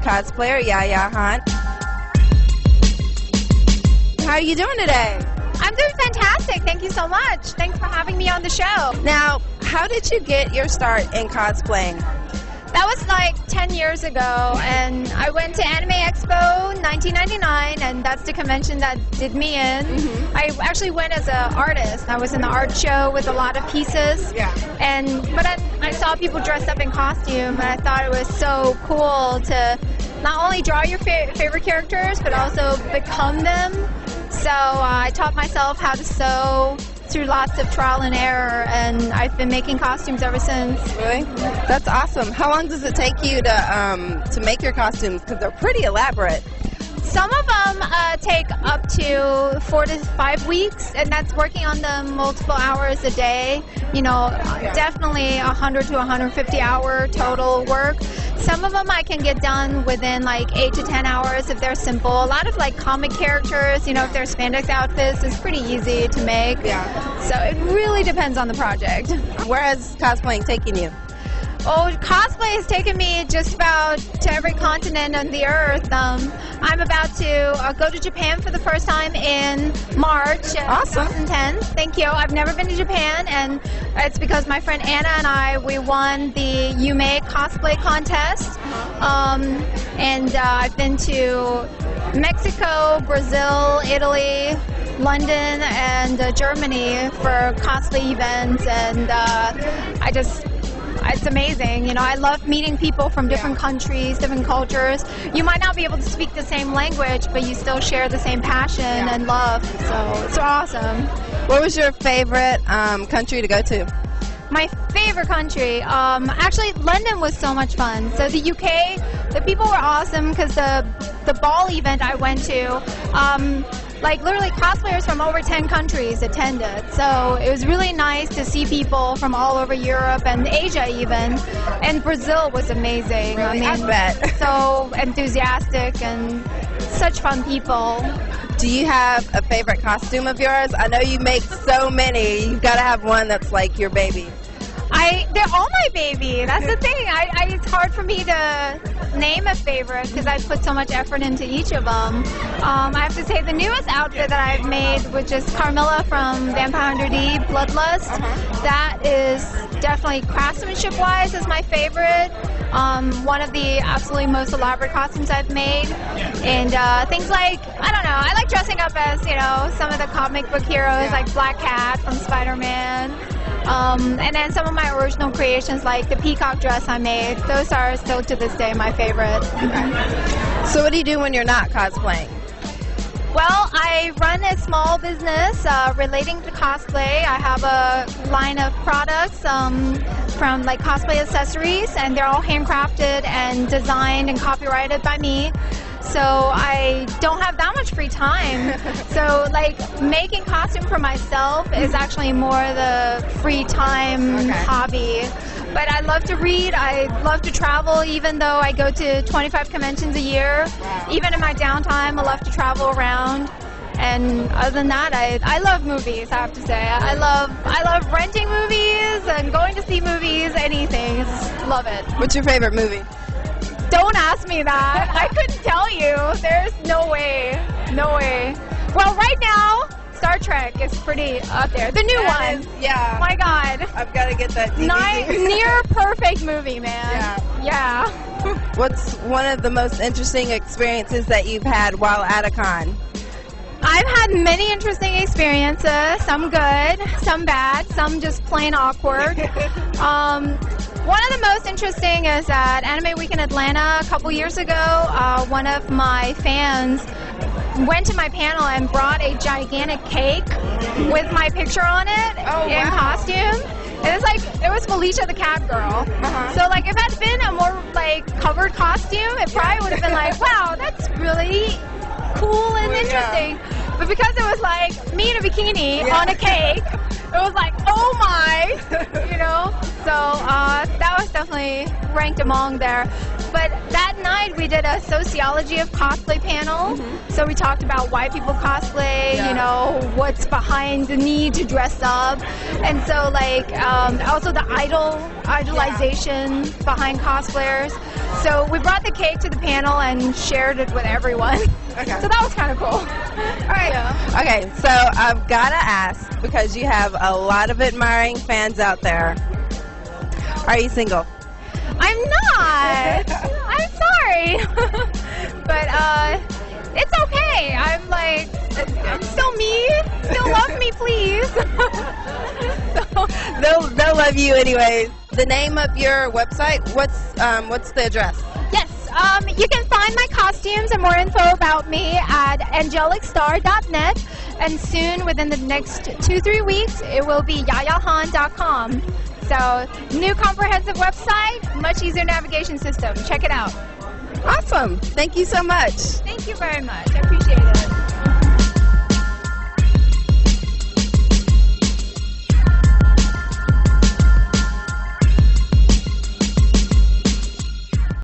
cosplayer, Yaya Han. How are you doing today? I'm doing fantastic. Thank you so much. Thanks for having me on the show. Now, how did you get your start in cosplaying? That was like 10 years ago, and I went to Anime Expo 1999, and that's the convention that did me in. I actually went as an artist. I was in the art show with a lot of pieces, but I saw people dressed up in costume, and I thought it was so cool to not only draw your favorite characters, but also become them. So I taught myself how to sew through lots of trial and error, and I've been making costumes ever since. Really? That's awesome. How long does it take you to make your costumes? Because they're pretty elaborate. Some of them take up to 4 to 5 weeks, and that's working on them multiple hours a day. You know, definitely 100 to 150 hour total work. Some of them I can get done within like 8 to 10 hours if they're simple. A lot of like comic characters, you know, if they're spandex outfits, it's pretty easy to make. So it really depends on the project. Where has cosplaying taken you? Oh, cosplay has taken me just about to every continent on the earth. I'm about to go to Japan for the first time in March 2010. Thank you. I've never been to Japan, and it's because my friend Anna and we won the Yume cosplay contest. And I've been to Mexico, Brazil, Italy, London, and Germany for cosplay events, and it's amazing. You know, I love meeting people from different countries, different cultures. You might not be able to speak the same language, but you still share the same passion and love. So it's awesome. What was your favorite country to go to? My favorite country, actually London was so much fun. So the UK, the people were awesome because the ball event I went to, like literally cosplayers from over 10 countries attended. So it was really nice to see people from all over Europe and Asia even. And Brazil was amazing. Really? I bet. So enthusiastic and such fun people. Do you have a favorite costume of yours? I know you make so many. You've got to have one that's like your baby. They're all my baby. That's the thing. It's hard for me to name a favorite because I put so much effort into each of them. I have to say the newest outfit that I've made, which is Carmilla from Vampire Hunter D, Bloodlust, that is definitely craftsmanship-wise is my favorite. One of the absolutely most elaborate costumes I've made. And things like, I don't know, I like dressing up as, you know, some of the comic book heroes like Black Cat from Spider-Man. And then some of my original creations like the peacock dress I made, those are still to this day my favorite. So what do you do when you're not cosplaying? Well, I run a small business relating to cosplay. I have a line of products from like cosplay accessories, and they're all handcrafted and designed and copyrighted by me. So I don't have that much free time. So like making costume for myself is actually more the free time hobby. But I love to read, I love to travel, even though I go to 25 conventions a year. Even in my downtime, I love to travel around. And other than that, I love movies, I have to say. I love renting movies and going to see movies, anything. Love it. What's your favorite movie? Don't ask me that. I couldn't tell you. There's no way. No way. Well, right now, Star Trek is pretty up there. The new one. Yeah. My God. I've got to get that DVD. Near perfect movie, man. Yeah. What's one of the most interesting experiences that you've had while at a con? I've had many interesting experiences. Some good, some bad, some just plain awkward. One of the most interesting is at Anime Week in Atlanta a couple years ago. One of my fans went to my panel and brought a gigantic cake with my picture on it in costume. It was Felicia the Cat Girl. So like if it had been a more like covered costume, it probably would have been like, wow, that's really cool and interesting. But because it was like me in a bikini on a cake, it was like, oh my, you know. So that was definitely ranked among there. But that night we did a sociology of cosplay panel. So we talked about why people cosplay, you know, what's behind the need to dress up. And so like also the idolization behind cosplayers. So we brought the cake to the panel and shared it with everyone. So that was kind of cool. All right. Yeah. Okay, so I've got to ask, because you have a lot of admiring fans out there, are you single? I'm not. I'm sorry. But it's okay. I'm still me. Still love me, please. So, they'll love you anyways. The name of your website, what's the address? Yes, you can find my costumes and more info about me at angelicstar.net, and soon, within the next 2-3 weeks, it will be yayahan.com. So, new comprehensive website, much easier navigation system. Check it out. Awesome. Thank you so much. Thank you very much. I appreciate it.